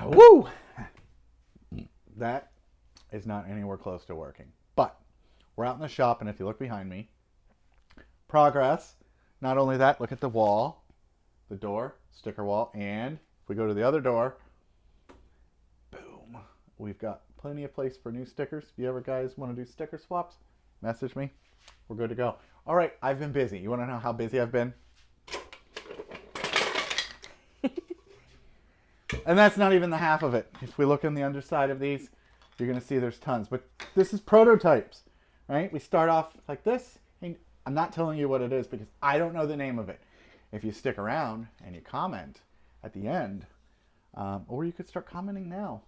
Woo! That is not anywhere close to working. But we're out in the shop, and if you look behind me, progress. Not only that, look at the wall, the door, sticker wall, and if we go to the other door, boom, we've got plenty of place for new stickers. If you ever guys want to do sticker swaps, message me. We're good to go. All right, I've been busy. You want to know how busy I've been? And that's not even the half of it. If we look on the underside of these, you're going to see there's tons. But this is prototypes, right? We start off like this. And I'm not telling you what it is because I don't know the name of it. If you stick around and you comment at the end, or you could start commenting now.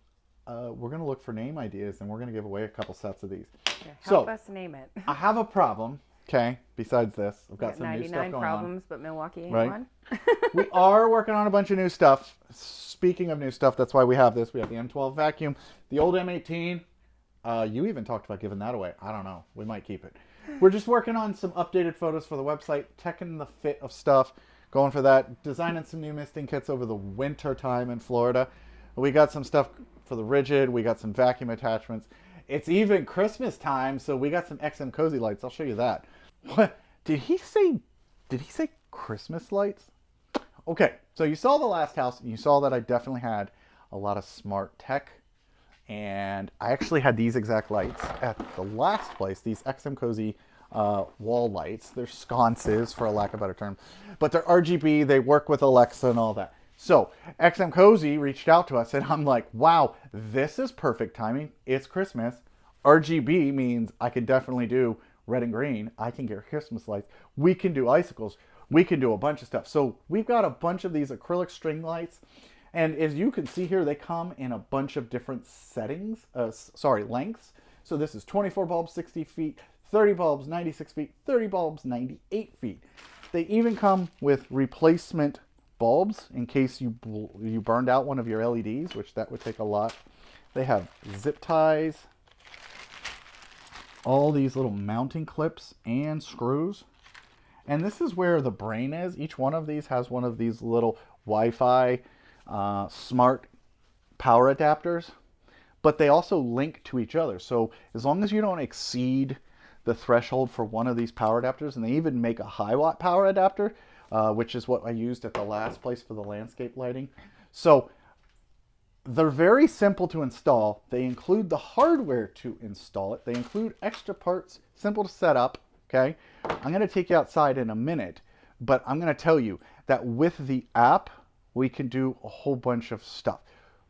We're going to look for name ideas, and we're going to give away a couple sets of these. Yeah, help us name it. I have a problem, okay, besides this. I've got some new stuff going on. 99 problems, but Milwaukee ain't right? one. We are working on a bunch of new stuff. Speaking of new stuff, that's why we have this. We have the M12 vacuum, the old M18. You even talked about giving that away. I don't know. We might keep it. We're just working on some updated photos for the website, checking the fit of stuff, going for that, designing some new misting kits over the winter time in Florida. We got some stuff for the rigid. We got some vacuum attachments. It's even Christmas time, so we got some XMCOSY lights. I'll show you that. What did he say? Did he say Christmas lights? Okay, so you saw the last house, and you saw that I definitely had a lot of smart tech. And I actually had these exact lights at the last place, these XMCOSY wall lights. They're sconces, for a lack of a better term. But they're RGB, they work with Alexa and all that. So XMCOSY reached out to us, and I'm like, wow, this is perfect timing. It's Christmas. RGB means I can definitely do red and green. I can get Christmas lights. We can do icicles. We can do a bunch of stuff. So we've got a bunch of these acrylic string lights. And as you can see here, they come in a bunch of different settings, lengths. So this is 24 bulbs, 60 feet, 30 bulbs, 96 feet, 30 bulbs, 98 feet. They even come with replacement bulbs in case you burned out one of your LEDs, which that would take a lot. They have zip ties, all these little mounting clips and screws. And this is where the brain is. Each one of these has one of these little Wi-Fi smart power adapters, but they also link to each other. So as long as you don't exceed the threshold for one of these power adapters, and they even make a high watt power adapter, which is what I used at the last place for the landscape lighting. So they're very simple to install. They include the hardware to install it. They include extra parts, simple to set up. Okay, I'm going to take you outside in a minute, but I'm going to tell you that with the app, we can do a whole bunch of stuff.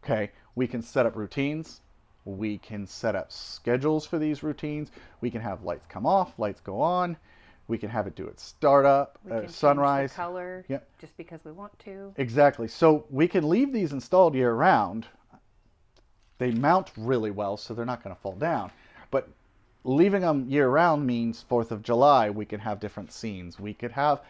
Okay, we can set up routines. We can set up schedules for these routines. We can have lights come off, lights go on. We can have it do its startup, sunrise. Change the color, yep, just because we want to. Exactly. So we can leave these installed year round. They mount really well, so they're not going to fall down. But leaving them year round means 4th of July, we can have different scenes. We could have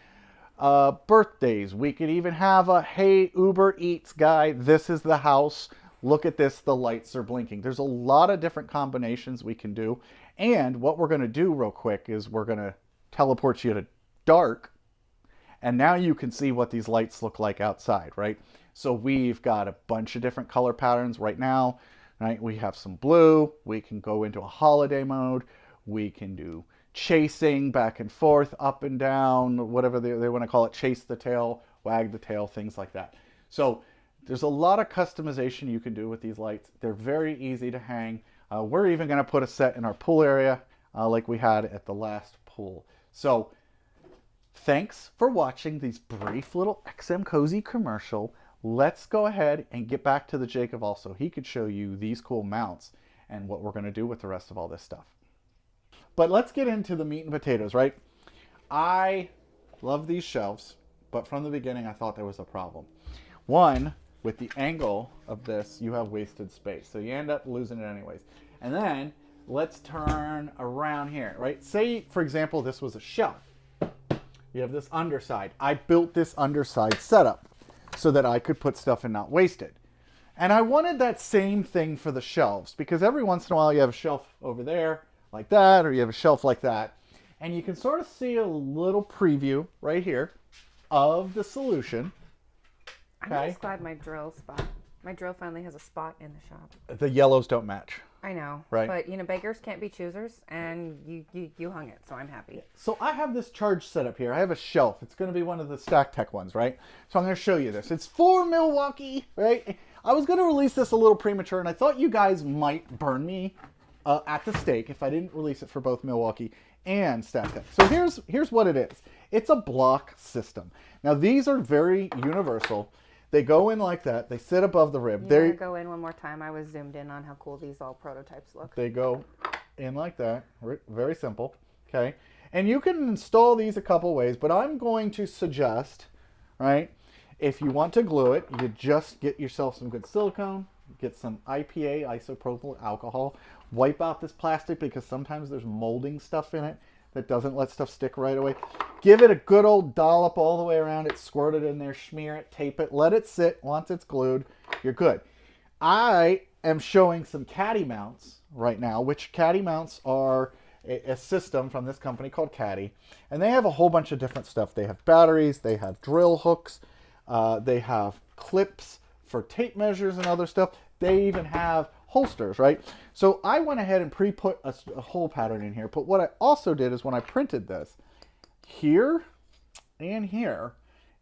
birthdays. We could even have a, hey, Uber Eats guy, this is the house. Look at this, the lights are blinking. There's a lot of different combinations we can do. And what we're going to do real quick is we're going to teleport you to dark. And now you can see what these lights look like outside, right? So we've got a bunch of different color patterns right now, right? We have some blue. We can go into a holiday mode. We can do chasing back and forth, up and down, whatever they want to call it, chase the tail, wag the tail, things like that. So there's a lot of customization you can do with these lights. They're very easy to hang. We're even going to put a set in our pool area like we had at the last pool. So thanks for watching these brief little XMCOSY commercial. Let's go ahead and get back to the JakeOfALL so he could show you these cool mounts and what we're going to do with the rest of all this stuff. But let's get into the meat and potatoes, right? I love these shelves, but from the beginning I thought there was a problem. One, with the angle of this, you have wasted space, so you end up losing it anyways. And then let's turn around here, right? Say, for example, this was a shelf. You have this underside. I built this underside setup so that I could put stuff and not waste it. And I wanted that same thing for the shelves, because every once in a while you have a shelf over there like that, or you have a shelf like that, and you can sort of see a little preview right here of the solution. I'm just glad my drill spot My drill finally has a spot in the shop. The yellows don't match. I know. Right. But, you know, beggars can't be choosers, and you hung it, so I'm happy. So I have this charge set up here. I have a shelf. It's going to be one of the STACKTECH ones, right? So I'm going to show you this. It's for Milwaukee, right? I was going to release this a little premature, and I thought you guys might burn me at the stake if I didn't release it for both Milwaukee and STACKTECH. So here's what it is. It's a block system. Now these are very universal. They go in like that. They sit above the rib. They go in one more time. I was zoomed in on how cool these all prototypes look. They go in like that. Very simple. Okay. And you can install these a couple ways, but I'm going to suggest, right, if you want to glue it, you just get yourself some good silicone, get some IPA, isopropyl alcohol, wipe out this plastic because sometimes there's molding stuff in it that doesn't let stuff stick right away. Give it a good old dollop all the way around it, squirt it in there, smear it, tape it, let it sit. Once it's glued, you're good. I am showing some caddy mounts right now, which caddy mounts are a system from this company called Caddy, and they have a whole bunch of different stuff. They have batteries, they have drill hooks, they have clips for tape measures and other stuff. They even have holsters, right? So I went ahead and pre-put a hole pattern in here, but what I also did is when I printed this, here and here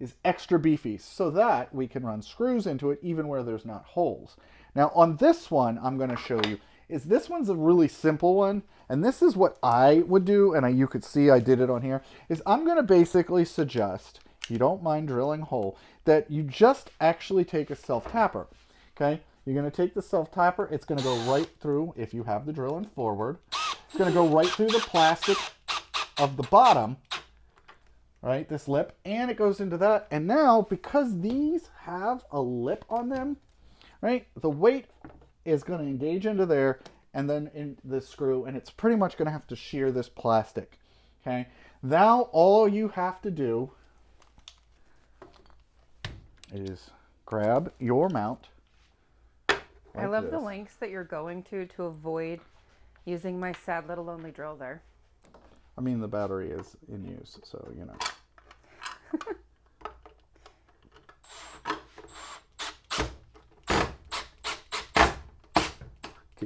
is extra beefy so that we can run screws into it even where there's not holes. Now on this one, I'm going to show you, this one's a really simple one, and this is what I would do, and you could see I did it on here, is I'm going to basically suggest, if you don't mind drilling a hole, that you just actually take a self-tapper, okay? You're going to take the self-tapper, it's going to go right through, if you have the drill in forward, it's going to go right through the plastic of the bottom, right, this lip, and it goes into that. And now, because these have a lip on them, right, the weight is going to engage into there and then in the screw, and it's pretty much going to have to shear this plastic, okay? Now, all you have to do is grab your mount. I love the lengths that you're going to avoid using my sad little lonely drill there. I mean, the battery is in use, so, you know.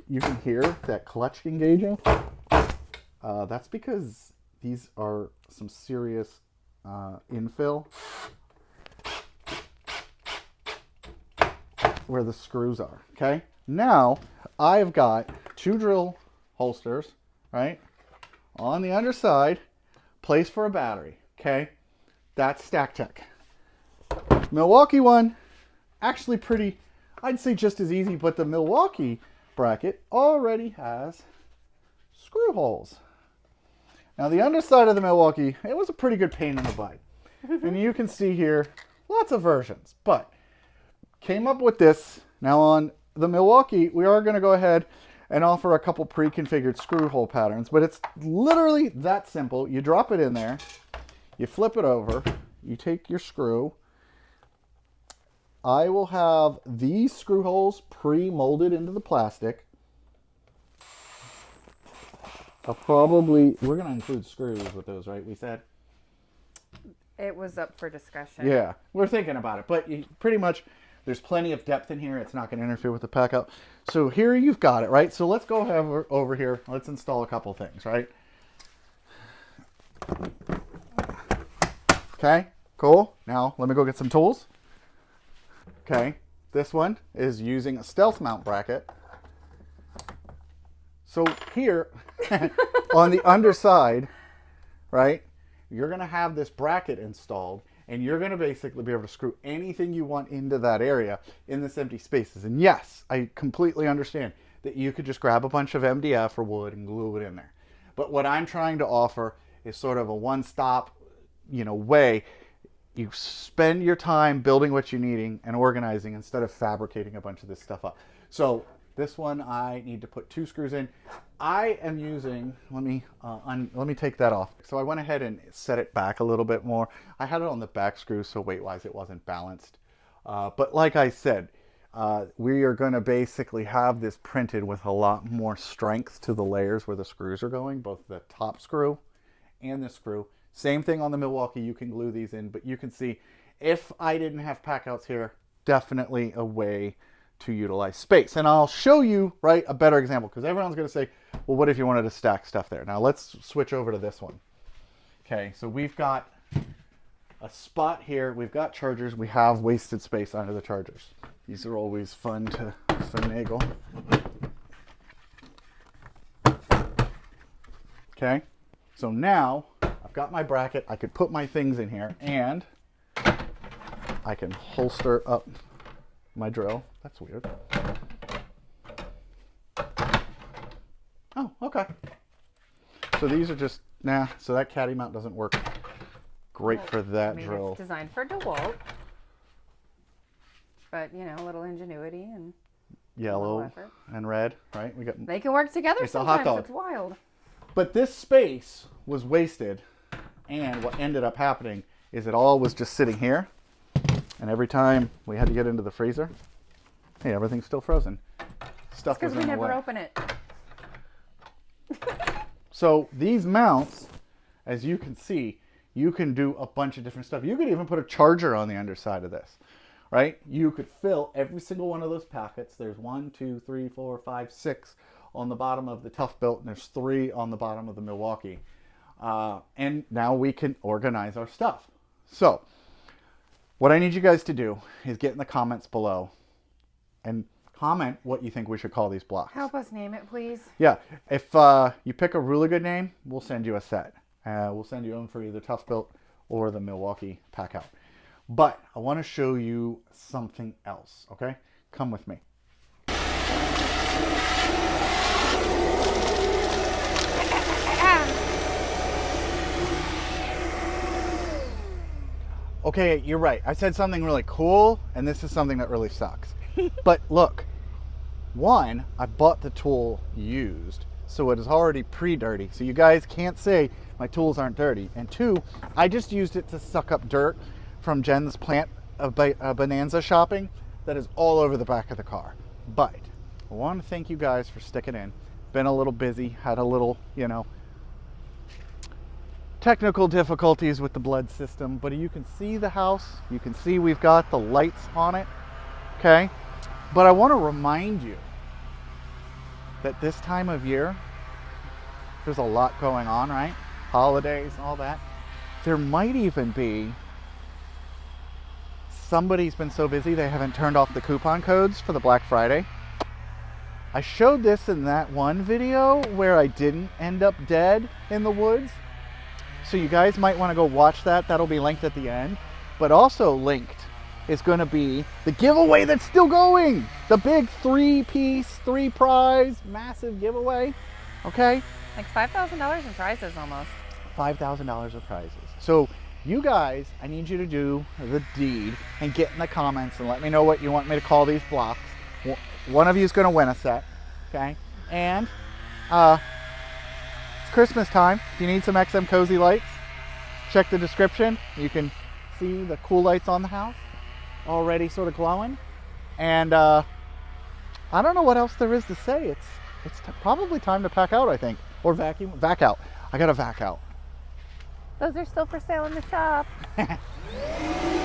You can hear that clutch engaging. That's because these are some serious infill where the screws are, okay? Now, I've got 2 drill holsters, right? On the underside, place for a battery, okay? That's STACKTECH. Milwaukee one, actually pretty, I'd say just as easy, but the Milwaukee bracket already has screw holes. Now the underside of the Milwaukee, it was a pretty good pain in the butt. And you can see here, lots of versions, but came up with this. Now on the Milwaukee, we are going to go ahead and offer a couple pre-configured screw hole patterns, but it's literally that simple. You drop it in there, you flip it over, you take your screw. I will have these screw holes pre-molded into the plastic. We're going to include screws with those, right? We said? It was up for discussion. Yeah, we're thinking about it, but pretty much there's plenty of depth in here. It's not going to interfere with the PACKOUT. So here you've got it, right? So let's go over here. Let's install a couple things, right? Okay, cool. Now let me go get some tools. Okay, this one is using a stealth mount bracket. So here on the underside, right, you're going to have this bracket installed, and you're going to basically be able to screw anything you want into that area in this empty spaces. And yes, I completely understand that you could just grab a bunch of MDF or wood and glue it in there. But what I'm trying to offer is sort of a one-stop, way. You spend your time building what you're needing and organizing instead of fabricating a bunch of this stuff up. So this one, I need to put 2 screws in. I am using, let me take that off. So I went ahead and set it back a little bit more. I had it on the back screw, so weight-wise it wasn't balanced. But like I said, we are going to basically have this printed with a lot more strength to the layers where the screws are going, both the top screw and the screw. Same thing on the Milwaukee, you can glue these in, but you can see if I didn't have PACKOUTs here, definitely a way to utilize space. And I'll show you, right, a better example, because everyone's going to say, well, what if you wanted to stack stuff there? Now let's switch over to this one. Okay, so we've got a spot here. We've got chargers. We have wasted space under the chargers. These are always fun to finagle. Okay, so now I've got my bracket. I could put my things in here, and I can holster up my drill. That's weird. Oh, okay. So these are just, so that caddy mount doesn't work great for that drill. It's designed for DeWalt, but you know, a little ingenuity and yellow and red, right? They can work together it's sometimes. A hot dog. It's wild. But this space was wasted, and what ended up happening is it all was just sitting here, and every time we had to get into the freezer, hey, everything's still frozen. Stuff was in the way. Because we never open it. So these mounts, as you can see, you can do a bunch of different stuff. You could even put a charger on the underside of this, right? You could fill every single one of those packets. There's 1, 2, 3, 4, 5, 6 on the bottom of the Tough Built, and there's 3 on the bottom of the Milwaukee. And now we can organize our stuff. So what I need you guys to do is get in the comments below and comment what you think we should call these blocks. Help us name it, please. Yeah, if you pick a really good name, we'll send you a set. We'll send you them for either Tough Built or the Milwaukee PACKOUT. But I want to show you something else, okay? Come with me. Okay, you're right. I said something really cool, and this is something that really sucks. But look, one, I bought the tool used, so it is already pre-dirty. So you guys can't say my tools aren't dirty. And 2, I just used it to suck up dirt from Jen's plant bonanza shopping that is all over the back of the car. But I want to thank you guys for sticking in. Been a little busy, had a little, technical difficulties with the blood system, but you can see the house. You can see we've got the lights on it, okay? But I want to remind you that this time of year, there's a lot going on, right? Holidays and all that. There might even be somebody's been so busy they haven't turned off the coupon codes for the Black Friday. I showed this in that one video where I didn't end up dead in the woods. So you guys might want to go watch that. That'll be linked at the end. But also linked is going to be the giveaway that's still going. The big 3-piece, 3-prize, massive giveaway. Okay? Like $5,000 in prizes almost. $5,000 of prizes. So you guys, I need you to do the deed and get in the comments and let me know what you want me to call these blocks. One of you is going to win a set. Okay? And Christmas time. If you need some XMCOSY lights, check the description. You can see the cool lights on the house already sort of glowing. And I don't know what else there is to say. It's probably time to pack out, I think, or vac out. I gotta vac out. Those are still for sale in the shop.